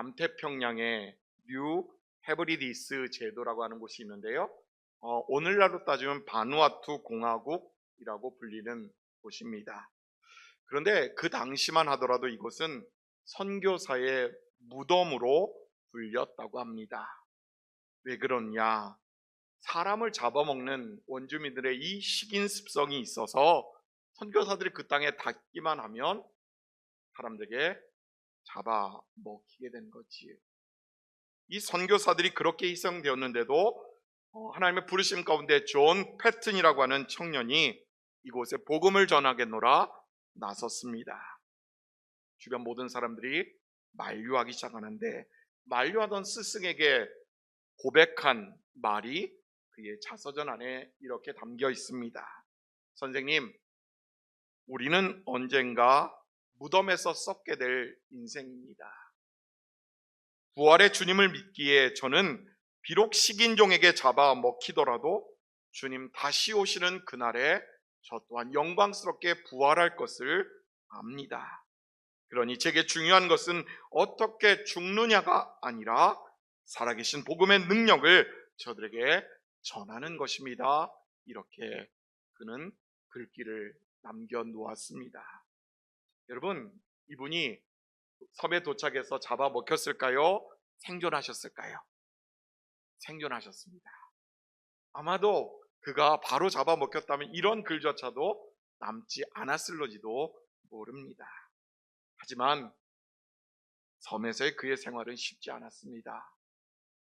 남태평양에 뉴 헤브리디스 제도라고 하는 곳이 있는데요. 오늘날로 따지면 바누아투 공화국이라고 불리는 곳입니다. 그런데 그 당시만 하더라도 이곳은 선교사의 무덤으로 불렸다고 합니다. 왜 그러냐? 사람을 잡아먹는 원주민들의 이 식인 습성이 있어서 선교사들이 그 땅에 닿기만 하면 사람들에게 잡아먹히게 된 거지요. 이 선교사들이 그렇게 희생되었는데도 하나님의 부르심 가운데 존 패튼이라고 하는 청년이 이곳에 복음을 전하겠노라 나섰습니다. 주변 모든 사람들이 만류하기 시작하는데 만류하던 스승에게 고백한 말이 그의 자서전 안에 이렇게 담겨 있습니다. 선생님, 우리는 언젠가 무덤에서 썩게 될 인생입니다. 부활의 주님을 믿기에 저는 비록 식인종에게 잡아 먹히더라도 주님 다시 오시는 그날에 저 또한 영광스럽게 부활할 것을 압니다. 그러니 제게 중요한 것은 어떻게 죽느냐가 아니라 살아계신 복음의 능력을 저들에게 전하는 것입니다. 이렇게 그는 글귀를 남겨놓았습니다. 여러분, 이분이 섬에 도착해서 잡아먹혔을까요? 생존하셨을까요? 생존하셨습니다. 아마도 그가 바로 잡아먹혔다면 이런 글조차도 남지 않았을지도 모릅니다. 하지만 섬에서의 그의 생활은 쉽지 않았습니다.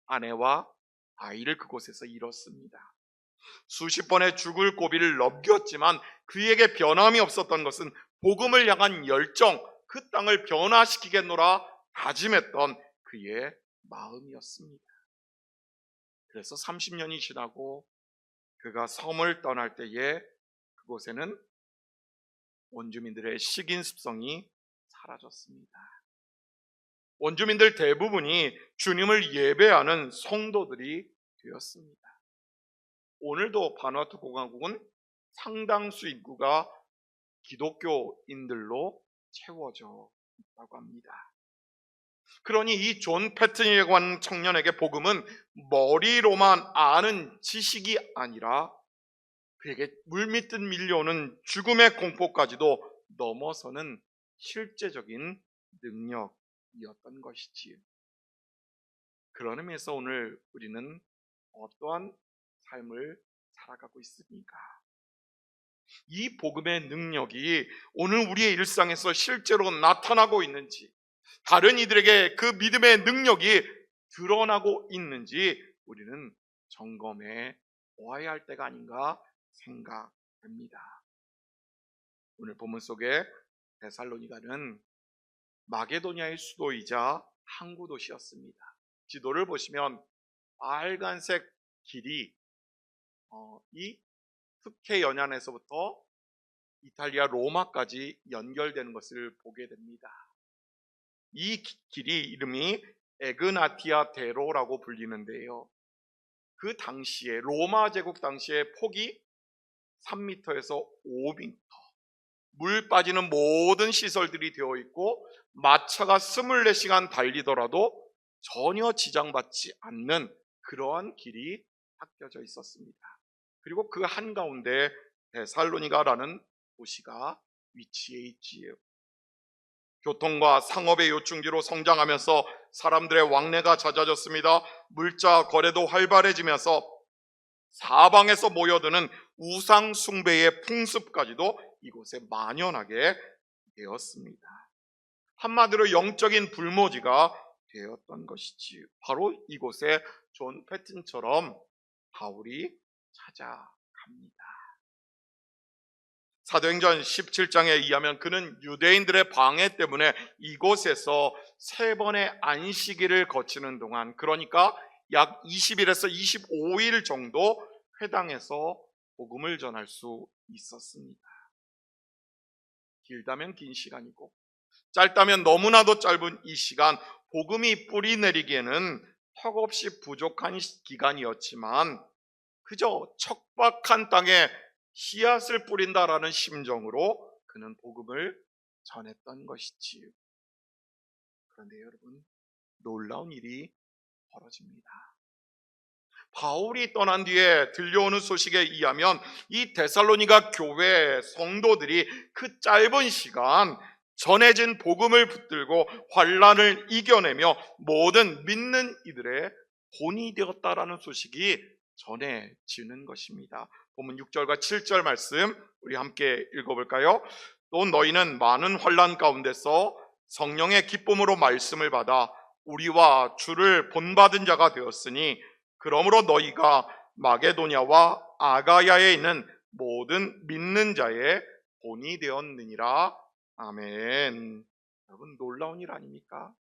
아내와 아이를 그곳에서 잃었습니다. 수십 번의 죽을 고비를 넘겼지만 그에게 변함이 없었던 것은 복음을 향한 열정, 그 땅을 변화시키겠노라 다짐했던 그의 마음이었습니다. 그래서 30년이 지나고 그가 섬을 떠날 때에 그곳에는 원주민들의 식인 습성이 사라졌습니다. 원주민들 대부분이 주님을 예배하는 성도들이 되었습니다. 오늘도 바누아투 공화국은 상당수 인구가 기독교인들로 채워져 있다고 합니다. 그러니 이 존 패튼이라고 하는 청년에게 복음은 머리로만 아는 지식이 아니라 그에게 물밀듯 밀려오는 죽음의 공포까지도 넘어서는 실제적인 능력이었던 것이지요. 그런 의미에서 오늘 우리는 어떠한 삶을 살아가고 있습니까? 이 복음의 능력이 오늘 우리의 일상에서 실제로 나타나고 있는지, 다른 이들에게 그 믿음의 능력이 드러나고 있는지 우리는 점검해 보아야 할 때가 아닌가 생각됩니다. 오늘 본문 속에 데살로니가는 마게도니아의 수도이자 항구 도시였습니다. 지도를 보시면 빨간색 길이 이 흑해 연안에서부터 이탈리아 로마까지 연결되는 것을 보게 됩니다. 이 길이 이름이 에그나티아 대로라고 불리는데요. 그 당시에 로마 제국 당시에 폭이 3m에서 5m, 물 빠지는 모든 시설들이 되어 있고 마차가 24시간 달리더라도 전혀 지장받지 않는 그러한 길이 닦여져 있었습니다. 그리고 그 한가운데 데살로니가라는 도시가 위치해 있지요. 교통과 상업의 요충지로 성장하면서 사람들의 왕래가 잦아졌습니다. 물자 거래도 활발해지면서 사방에서 모여드는 우상 숭배의 풍습까지도 이곳에 만연하게 되었습니다. 한마디로 영적인 불모지가 되었던 것이지요. 바로 이곳에 존 패튼처럼 바울이 찾아갑니다. 사도행전 17장에 의하면 그는 유대인들의 방해 때문에 이곳에서 3번의 안식일을 거치는 동안, 그러니까 약 20일에서 25일 정도 회당에서 복음을 전할 수 있었습니다. 길다면 긴 시간이고 짧다면 너무나도 짧은 이 시간, 복음이 뿌리 내리기에는 턱없이 부족한 기간이었지만 그저 척박한 땅에 씨앗을 뿌린다라는 심정으로 그는 복음을 전했던 것이지요. 그런데 여러분, 놀라운 일이 벌어집니다. 바울이 떠난 뒤에 들려오는 소식에 의하면 이 데살로니가 교회 성도들이 그 짧은 시간 전해진 복음을 붙들고 환난을 이겨내며 모든 믿는 이들의 본이 되었다라는 소식이 전해지는 것입니다. 본문 6절과 7절 말씀 우리 함께 읽어볼까요? 또 너희는 많은 환난 가운데서 성령의 기쁨으로 말씀을 받아 우리와 주를 본받은 자가 되었으니 그러므로 너희가 마게도냐와 아가야에 있는 모든 믿는 자의 본이 되었느니라. 아멘. 여러분, 놀라운 일 아닙니까?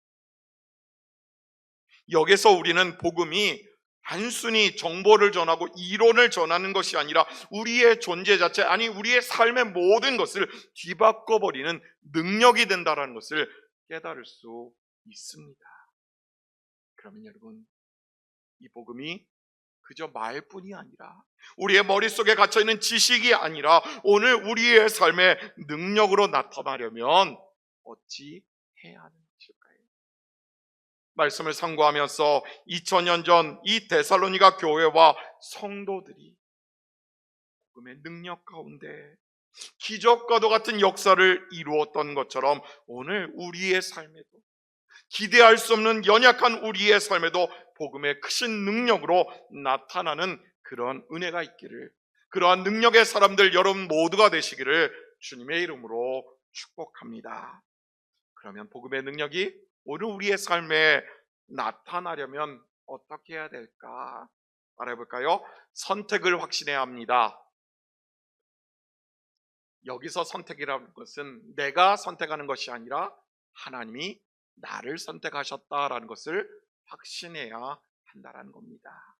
여기서 우리는 복음이 단순히 정보를 전하고 이론을 전하는 것이 아니라 우리의 존재 자체, 아니 우리의 삶의 모든 것을 뒤바꿔버리는 능력이 된다는 것을 깨달을 수 있습니다. 그러면 여러분, 이 복음이 그저 말뿐이 아니라 우리의 머릿속에 갇혀있는 지식이 아니라 오늘 우리의 삶의 능력으로 나타나려면 어찌 해야 하는 것일까요? 말씀을 상고하면서 2000년 전 이 데살로니가 교회와 성도들이 복음의 능력 가운데 기적과도 같은 역사를 이루었던 것처럼 오늘 우리의 삶에도 기대할 수 없는 연약한 우리의 삶에도 복음의 크신 능력으로 나타나는 그런 은혜가 있기를, 그러한 능력의 사람들 여러분 모두가 되시기를 주님의 이름으로 축복합니다. 그러면 복음의 능력이 오늘 우리의 삶에 나타나려면 어떻게 해야 될까? 알아볼까요? 선택을 확신해야 합니다. 여기서 선택이라는 것은 내가 선택하는 것이 아니라 하나님이 나를 선택하셨다라는 것을 확신해야 한다는 겁니다.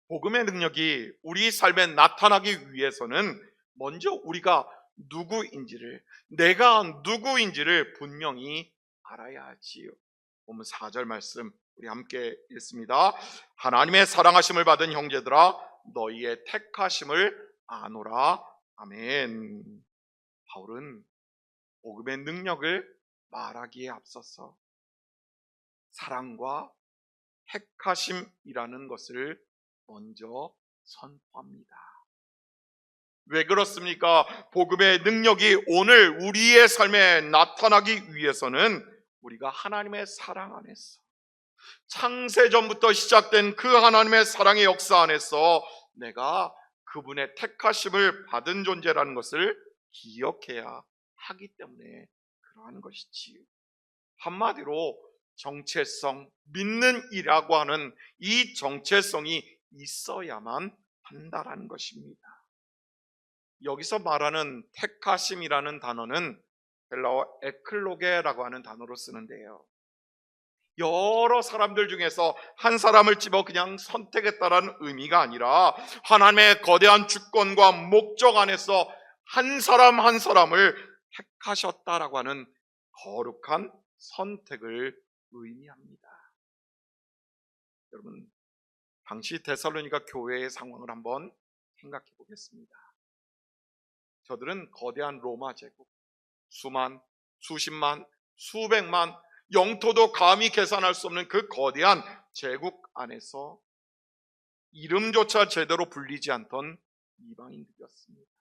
복음의 능력이 우리 삶에 나타나기 위해서는 먼저 우리가 누구인지를, 내가 누구인지를 분명히 알아야 하지요. 보면 4절 말씀 우리 함께 읽습니다. 하나님의 사랑하심을 받은 형제들아 너희의 택하심을 아노라. 아멘. 바울은 복음의 능력을 말하기에 앞서서 사랑과 택하심이라는 것을 먼저 선포합니다. 왜 그렇습니까? 복음의 능력이 오늘 우리의 삶에 나타나기 위해서는 우리가 하나님의 사랑 안에서, 창세전부터 시작된 그 하나님의 사랑의 역사 안에서 내가 그분의 택하심을 받은 존재라는 것을 기억해야 하기 때문에 그러한 것이지요. 한마디로 정체성, 믿는 이라고 하는 이 정체성이 있어야만 한다라는 것입니다. 여기서 말하는 택하심이라는 단어는 헬라어 에클로게라고 하는 단어로 쓰는데요, 여러 사람들 중에서 한 사람을 집어 그냥 선택했다라는 의미가 아니라 하나님의 거대한 주권과 목적 안에서 한 사람 한 사람을 택하셨다라고 하는 거룩한 선택을 의미합니다. 여러분, 당시 데살로니가 교회의 상황을 한번 생각해 보겠습니다. 저들은 거대한 로마 제국, 수만, 수십만, 수백만, 영토도 감히 계산할 수 없는 그 거대한 제국 안에서 이름조차 제대로 불리지 않던 이방인들이었습니다.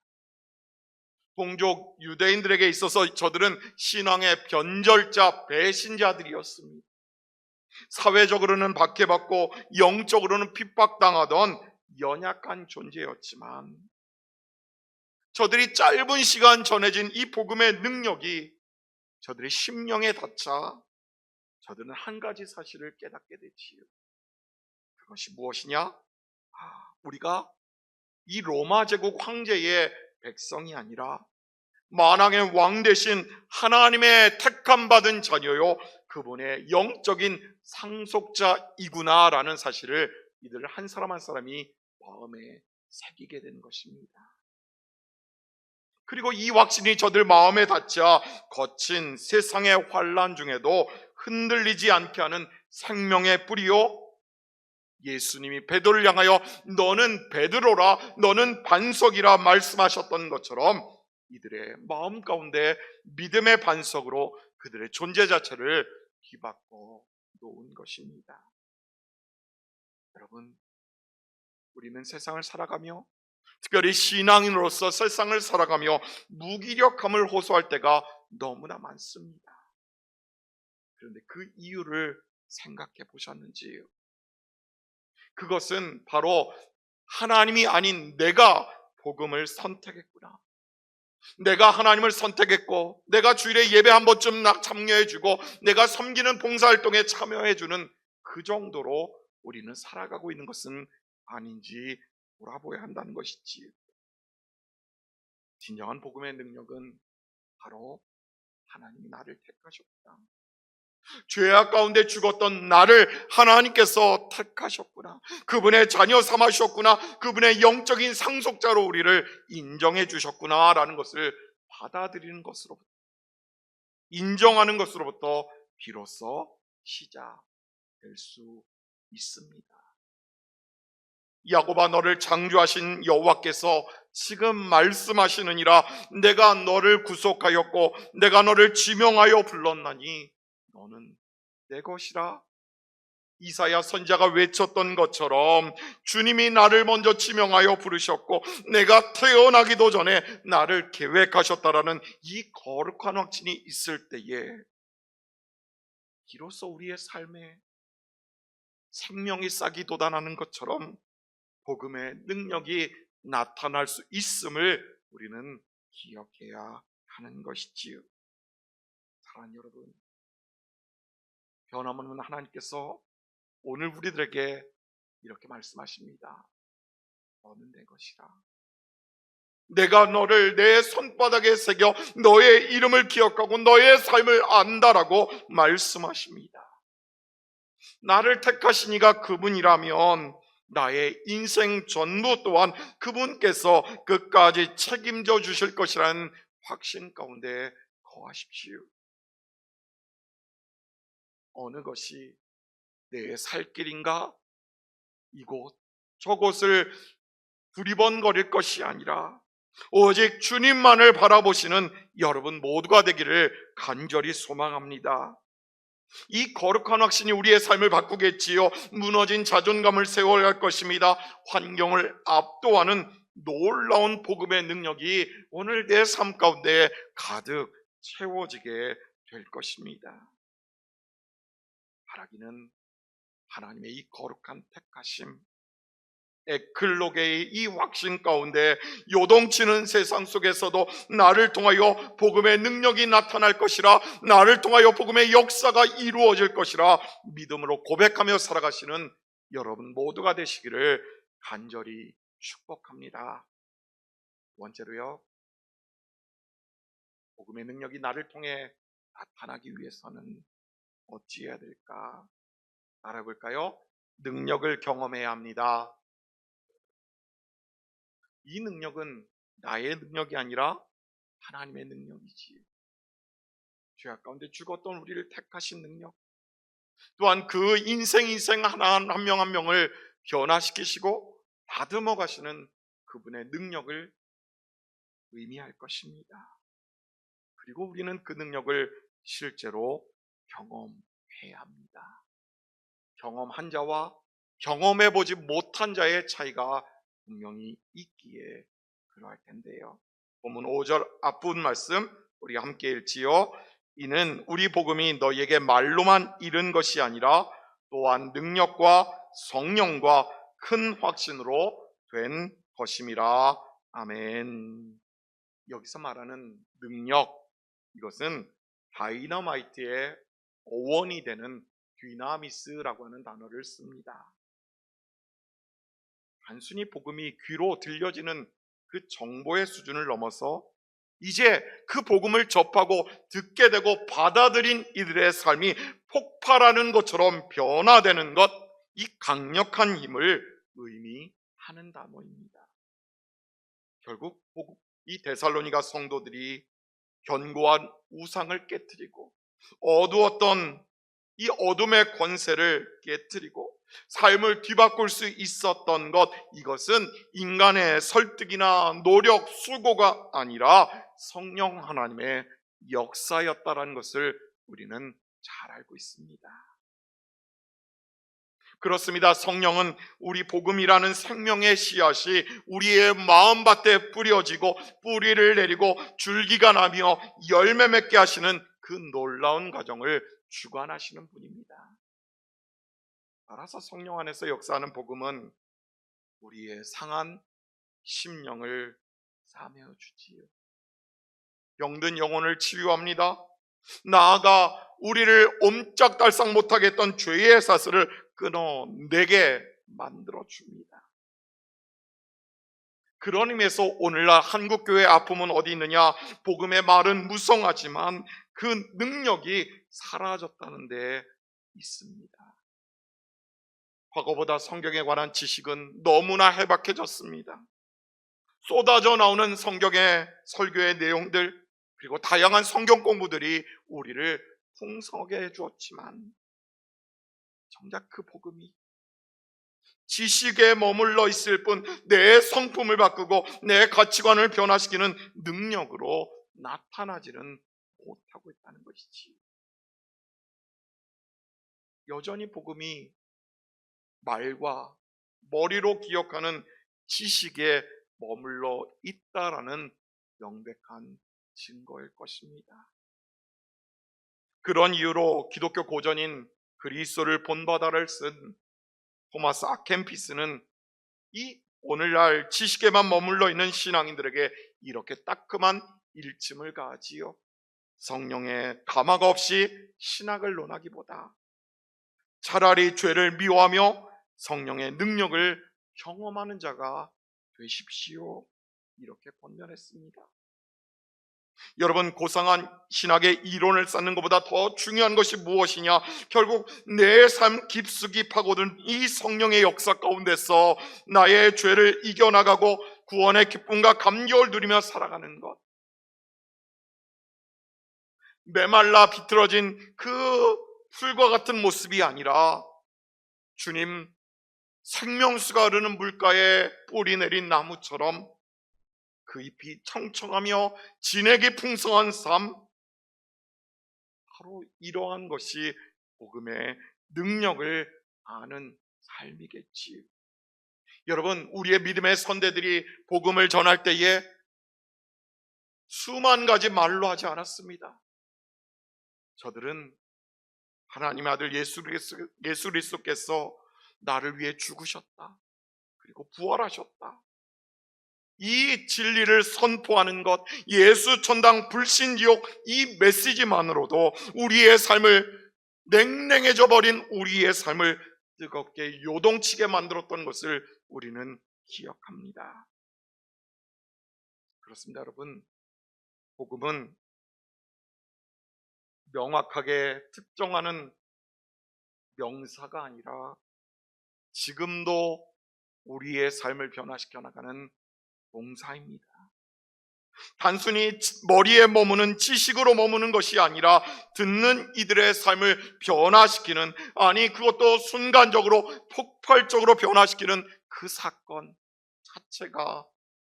동족 유대인들에게 있어서 저들은 신앙의 변절자, 배신자들이었습니다. 사회적으로는 박해받고 영적으로는 핍박당하던 연약한 존재였지만 저들이 짧은 시간 전해진 이 복음의 능력이 저들의 심령에 닿자 저들은 한 가지 사실을 깨닫게 되지요. 그것이 무엇이냐? 우리가 이 로마 제국 황제의 백성이 아니라 만왕의 왕 대신 하나님의 택함 받은 자녀요 그분의 영적인 상속자이구나라는 사실을 이들 한 사람 한 사람이 마음에 새기게 된 것입니다. 그리고 이 확신이 저들 마음에 닿자 거친 세상의 환난 중에도 흔들리지 않게 하는 생명의 뿌리요, 예수님이 베드로를 향하여 너는 베드로라, 너는 반석이라 말씀하셨던 것처럼 이들의 마음 가운데 믿음의 반석으로 그들의 존재 자체를 뒤바꿔 놓은 것입니다. 여러분, 우리는 세상을 살아가며, 특별히 신앙인으로서 세상을 살아가며 무기력함을 호소할 때가 너무나 많습니다. 그런데 그 이유를 생각해 보셨는지요? 그것은 바로 하나님이 아닌 내가 복음을 선택했구나, 내가 하나님을 선택했고, 내가 주일에 예배 한 번쯤 참여해주고, 내가 섬기는 봉사활동에 참여해주는 그 정도로 우리는 살아가고 있는 것은 아닌지 돌아보아야 한다는 것이지. 진정한 복음의 능력은 바로 하나님이 나를 택하셨구나, 죄악 가운데 죽었던 나를 하나님께서 택하셨구나, 그분의 자녀 삼으셨구나, 그분의 영적인 상속자로 우리를 인정해 주셨구나 라는 것을 받아들이는 것으로부터, 인정하는 것으로부터 비로소 시작될 수 있습니다. 야곱아, 너를 창조하신 여호와께서 지금 말씀하시느니라, 내가 너를 구속하였고 내가 너를 지명하여 불렀나니 너는 내 것이라. 이사야 선지자가 외쳤던 것처럼 주님이 나를 먼저 지명하여 부르셨고 내가 태어나기도 전에 나를 계획하셨다라는 이 거룩한 확신이 있을 때에 비로소 우리의 삶에 생명이 싹이 돋아나는 것처럼 복음의 능력이 나타날 수 있음을 우리는 기억해야 하는 것이지요. 사랑하는 여러분, 변함없는 하나님께서 오늘 우리들에게 이렇게 말씀하십니다. 너는 내 것이라. 내가 너를 내 손바닥에 새겨 너의 이름을 기억하고 너의 삶을 안다라고 말씀하십니다. 나를 택하신 이가 그분이라면 나의 인생 전부 또한 그분께서 끝까지 책임져 주실 것이라는 확신 가운데 거하십시오. 어느 것이 내 살 길인가? 이곳 저곳을 두리번거릴 것이 아니라 오직 주님만을 바라보시는 여러분 모두가 되기를 간절히 소망합니다. 이 거룩한 확신이 우리의 삶을 바꾸겠지요. 무너진 자존감을 세워야 할 것입니다. 환경을 압도하는 놀라운 복음의 능력이 오늘 내 삶 가운데 가득 채워지게 될 것입니다. 바라기는 하나님의 이 거룩한 택하심, 에클로게의 이 확신 가운데 요동치는 세상 속에서도 나를 통하여 복음의 능력이 나타날 것이라, 나를 통하여 복음의 역사가 이루어질 것이라 믿음으로 고백하며 살아가시는 여러분 모두가 되시기를 간절히 축복합니다. 두 번째로요, 복음의 능력이 나를 통해 나타나기 위해서는 어찌해야 될까? 알아볼까요? 능력을 경험해야 합니다. 이 능력은 나의 능력이 아니라 하나님의 능력이지. 죄악 가운데 죽었던 우리를 택하신 능력, 또한 그 인생 하나 한 명 한 명을 변화시키시고 다듬어 가시는 그분의 능력을 의미할 것입니다. 그리고 우리는 그 능력을 실제로 경험해야 합니다. 경험한 자와 경험해보지 못한 자의 차이가 분명히 있기에 그러할 텐데요. 본문 5절 앞부분 말씀 우리 함께 읽지요. 이는 우리 복음이 너희에게 말로만 이른 것이 아니라 또한 능력과 성령과 큰 확신으로 된 것임이라. 아멘. 여기서 말하는 능력, 이것은 다이너마이트의 어원이 되는 디나미스라고 하는 단어를 씁니다. 단순히 복음이 귀로 들려지는 그 정보의 수준을 넘어서 이제 그 복음을 접하고 듣게 되고 받아들인 이들의 삶이 폭발하는 것처럼 변화되는 것, 이 강력한 힘을 의미하는 단어입니다. 결국 이 데살로니가 성도들이 견고한 우상을 깨뜨리고 어두웠던 이 어둠의 권세를 깨뜨리고 삶을 뒤바꿀 수 있었던 것, 이것은 인간의 설득이나 노력, 수고가 아니라 성령 하나님의 역사였다라는 것을 우리는 잘 알고 있습니다. 그렇습니다. 성령은 우리 복음이라는 생명의 씨앗이 우리의 마음밭에 뿌려지고 뿌리를 내리고 줄기가 나며 열매 맺게 하시는 그 놀라운 과정을 주관하시는 분입니다. 따라서 성령 안에서 역사하는 복음은 우리의 상한 심령을 싸매어 주지요. 병든 영혼을 치유합니다. 나아가 우리를 옴짝달싹 못하게 했던 죄의 사슬을 끊어내게 만들어 줍니다. 그런 의미에서 오늘날 한국교회의 아픔은 어디 있느냐? 복음의 말은 무성하지만 그 능력이 사라졌다는 데 있습니다. 과거보다 성경에 관한 지식은 너무나 해박해졌습니다. 쏟아져 나오는 성경의 설교의 내용들, 그리고 다양한 성경 공부들이 우리를 풍성하게 해주었지만 정작 그 복음이 지식에 머물러 있을 뿐 내 성품을 바꾸고 내 가치관을 변화시키는 능력으로 나타나지는 못하고 있다는 것이지. 여전히 복음이 말과 머리로 기억하는 지식에 머물러 있다라는 명백한 증거일 것입니다. 그런 이유로 기독교 고전인 그리스도를 본받아를 쓴 토마스 아켄피스는 이 오늘날 지식에만 머물러 있는 신앙인들에게 이렇게 따끔한 일침을 가하지요. 성령의 감화가 없이 신학을 논하기보다 차라리 죄를 미워하며 성령의 능력을 경험하는 자가 되십시오. 이렇게 권면했습니다. 여러분, 고상한 신학의 이론을 쌓는 것보다 더 중요한 것이 무엇이냐? 결국 내 삶 깊숙이 파고든 이 성령의 역사 가운데서 나의 죄를 이겨나가고 구원의 기쁨과 감격을 누리며 살아가는 것. 메말라 비틀어진 그 풀과 같은 모습이 아니라 주님 생명수가 흐르는 물가에 뿌리 내린 나무처럼 그 잎이 청청하며 진액이 풍성한 삶, 바로 이러한 것이 복음의 능력을 아는 삶이겠지. 여러분, 우리의 믿음의 선대들이 복음을 전할 때에 수만 가지 말로 하지 않았습니다. 저들은 하나님의 아들 예수 그리스도께서 나를 위해 죽으셨다, 그리고 부활하셨다, 이 진리를 선포하는 것, 예수 천당 불신지옥 이 메시지만으로도 우리의 삶을 냉랭해져 버린 우리의 삶을 뜨겁게 요동치게 만들었던 것을 우리는 기억합니다. 그렇습니다. 여러분, 복음은 명확하게 특정하는 명사가 아니라 지금도 우리의 삶을 변화시켜 나가는 동사입니다. 단순히 머리에 머무는 지식으로 머무는 것이 아니라 듣는 이들의 삶을 변화시키는, 아니 그것도 순간적으로 폭발적으로 변화시키는 그 사건 자체가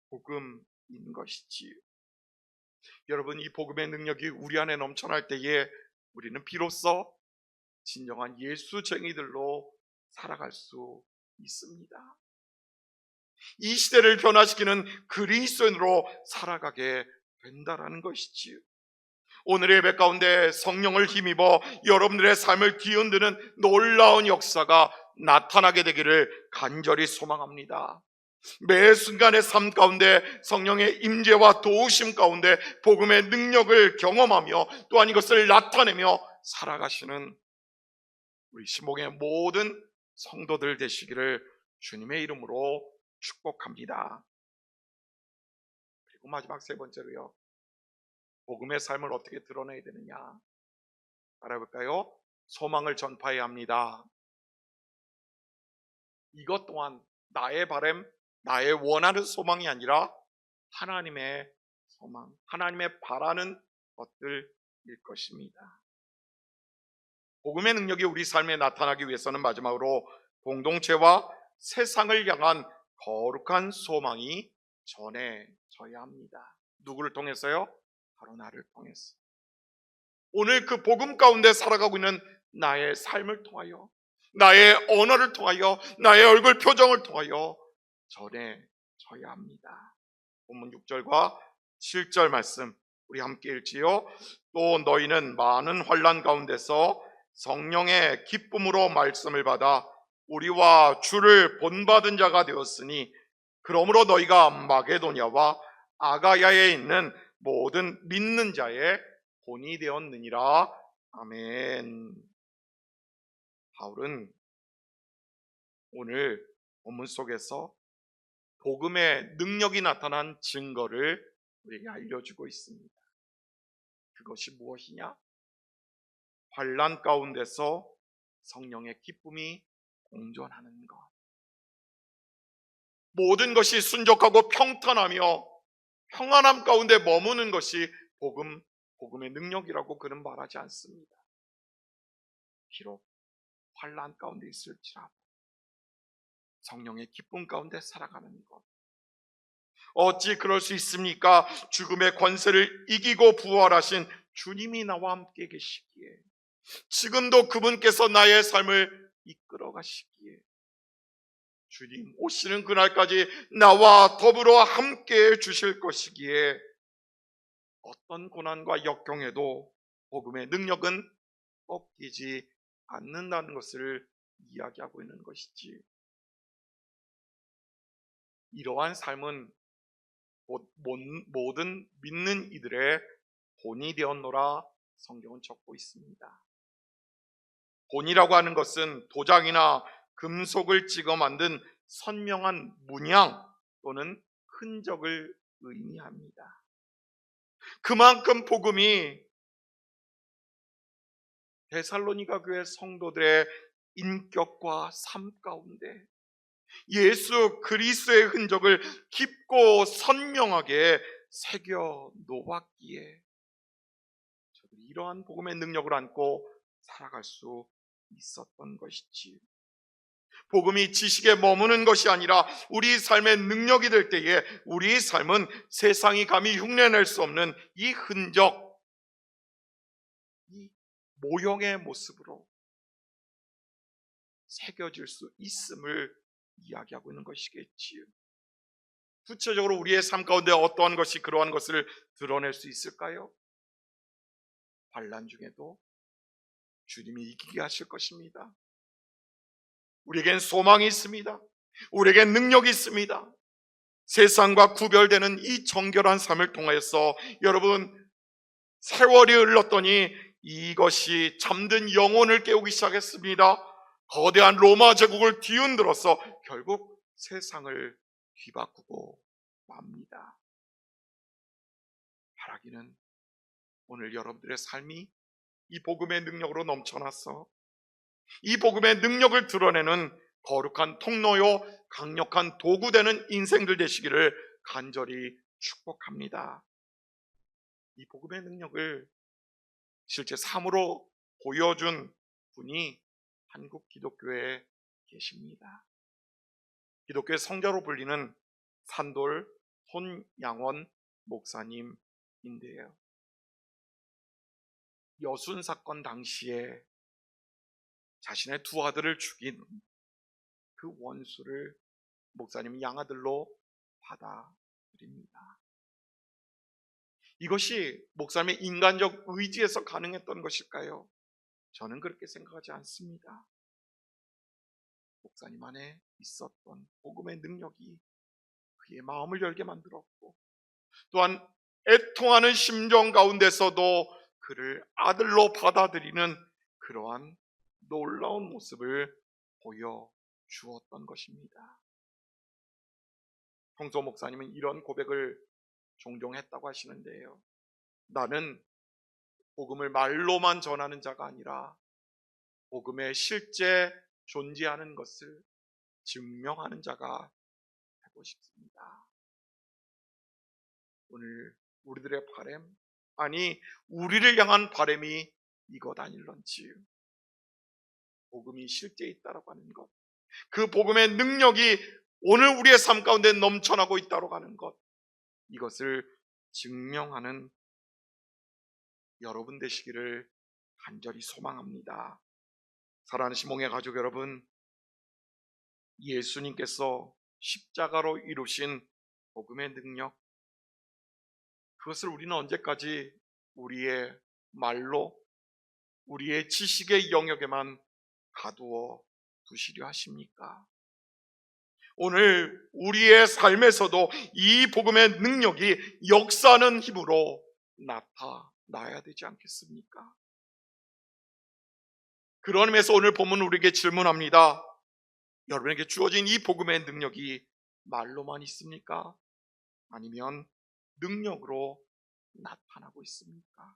복음인 것이지. 여러분, 이 복음의 능력이 우리 안에 넘쳐날 때에 우리는 비로소 진정한 예수쟁이들로 살아갈 수 있습니다. 이 시대를 변화시키는 그리스도인으로 살아가게 된다라는 것이지요. 오늘의 예배 가운데 성령을 힘입어 여러분들의 삶을 뒤흔드는 놀라운 역사가 나타나게 되기를 간절히 소망합니다. 매 순간의 삶 가운데 성령의 임재와 도우심 가운데 복음의 능력을 경험하며 또한 이것을 나타내며 살아가시는 우리 신봉의 모든 성도들 되시기를 주님의 이름으로 축복합니다. 그리고 마지막 세 번째로요, 복음의 삶을 어떻게 드러내야 되느냐 알아볼까요? 소망을 전파해야 합니다. 이것 또한 나의 바람, 나의 원하는 소망이 아니라 하나님의 소망, 하나님의 바라는 것들일 것입니다. 복음의 능력이 우리 삶에 나타나기 위해서는 마지막으로 공동체와 세상을 향한 거룩한 소망이 전해져야 합니다. 누구를 통해서요? 바로 나를 통해서. 오늘 그 복음 가운데 살아가고 있는 나의 삶을 통하여, 나의 언어를 통하여, 나의 얼굴 표정을 통하여 전해져야 합니다. 본문 6절과 7절 말씀 우리 함께 읽지요. 또 너희는 많은 환난 가운데서 성령의 기쁨으로 말씀을 받아 우리와 주를 본받은 자가 되었으니 그러므로 너희가 마게도냐와 아가야에 있는 모든 믿는 자의 본이 되었느니라. 아멘. 바울은 오늘 본문 속에서 복음의 능력이 나타난 증거를 우리에게 알려주고 있습니다. 그것이 무엇이냐? 환난 가운데서 성령의 기쁨이 공존하는 것. 모든 것이 순적하고 평탄하며 평안함 가운데 머무는 것이 복음의 능력이라고 그는 말하지 않습니다. 비록 환난 가운데 있을지라도 성령의 기쁨 가운데 살아가는 것. 어찌 그럴 수 있습니까? 죽음의 권세를 이기고 부활하신 주님이 나와 함께 계시기에, 지금도 그분께서 나의 삶을 이끌어 가시기에, 주님 오시는 그날까지 나와 더불어 함께 해 주실 것이기에 어떤 고난과 역경에도 복음의 능력은 꺾이지 않는다는 것을 이야기하고 있는 것이지. 이러한 삶은 모든 믿는 이들의 본이 되었노라 성경은 적고 있습니다. 본이라고 하는 것은 도장이나 금속을 찍어 만든 선명한 문양 또는 흔적을 의미합니다. 그만큼 복음이 데살로니가 교회 성도들의 인격과 삶 가운데 예수 그리스도의 흔적을 깊고 선명하게 새겨 놓았기에 저들이 이러한 복음의 능력을 안고 살아갈 수 있었던 것이지. 복음이 지식에 머무는 것이 아니라 우리 삶의 능력이 될 때에 우리 삶은 세상이 감히 흉내낼 수 없는 이 흔적, 이 모형의 모습으로 새겨질 수 있음을 이야기하고 있는 것이겠지요. 구체적으로 우리의 삶 가운데 어떠한 것이 그러한 것을 드러낼 수 있을까요? 환난 중에도 주님이 이기게 하실 것입니다. 우리에겐 소망이 있습니다. 우리에겐 능력이 있습니다. 세상과 구별되는 이 정결한 삶을 통해서 여러분, 세월이 흘렀더니 이것이 잠든 영혼을 깨우기 시작했습니다. 거대한 로마 제국을 뒤흔들어서 결국 세상을 뒤바꾸고 맙니다. 바라기는 오늘 여러분들의 삶이 이 복음의 능력으로 넘쳐나서 이 복음의 능력을 드러내는 거룩한 통로요 강력한 도구 되는 인생들 되시기를 간절히 축복합니다. 이 복음의 능력을 실제 삶으로 보여준 분이 한국 기독교에 계십니다. 기독교의 성자로 불리는 산돌 손양원 목사님인데요. 여순 사건 당시에 자신의 두 아들을 죽인 그 원수를 목사님이 양아들로 받아들입니다. 이것이 목사님의 인간적 의지에서 가능했던 것일까요? 저는 그렇게 생각하지 않습니다. 목사님 안에 있었던 복음의 능력이 그의 마음을 열게 만들었고, 또한 애통하는 심정 가운데서도 그를 아들로 받아들이는 그러한 놀라운 모습을 보여주었던 것입니다. 평소 목사님은 이런 고백을 종종 했다고 하시는데요. 나는 복음을 말로만 전하는 자가 아니라 복음의 실제 존재하는 것을 증명하는 자가 되고 싶습니다. 오늘 우리들의 바람, 아니 우리를 향한 바람이 이것 아닐런지, 복음이 실제 있다라고 하는 것, 그 복음의 능력이 오늘 우리의 삶 가운데 넘쳐나고 있다라고 하는 것, 이것을 증명하는 여러분 되시기를 간절히 소망합니다. 사랑하는 시몽의 가족 여러분, 예수님께서 십자가로 이루신 복음의 능력, 그것을 우리는 언제까지 우리의 말로, 우리의 지식의 영역에만 가두어 두시려 하십니까? 오늘 우리의 삶에서도 이 복음의 능력이 역사하는 힘으로 나타나야 되지 않겠습니까? 그런 의미에서 오늘 본문 우리에게 질문합니다. 여러분에게 주어진 이 복음의 능력이 말로만 있습니까? 아니면 능력으로 나타나고 있습니까?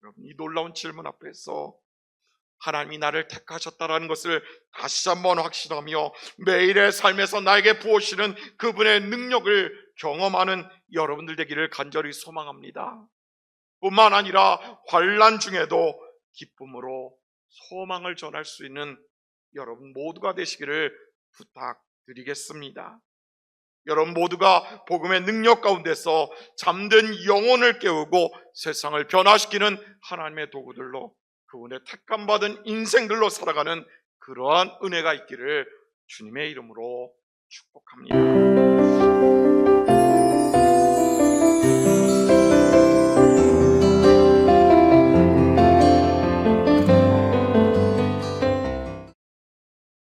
여러분, 이 놀라운 질문 앞에서 하나님이 나를 택하셨다라는 것을 다시 한번 확신하며 매일의 삶에서 나에게 부어주시는 그분의 능력을 경험하는 여러분들 되기를 간절히 소망합니다. 뿐만 아니라 환난 중에도 기쁨으로 소망을 전할 수 있는 여러분 모두가 되시기를 부탁드리겠습니다. 여러분 모두가 복음의 능력 가운데서 잠든 영혼을 깨우고 세상을 변화시키는 하나님의 도구들로, 그분의 택함받은 인생들로 살아가는 그러한 은혜가 있기를 주님의 이름으로 축복합니다.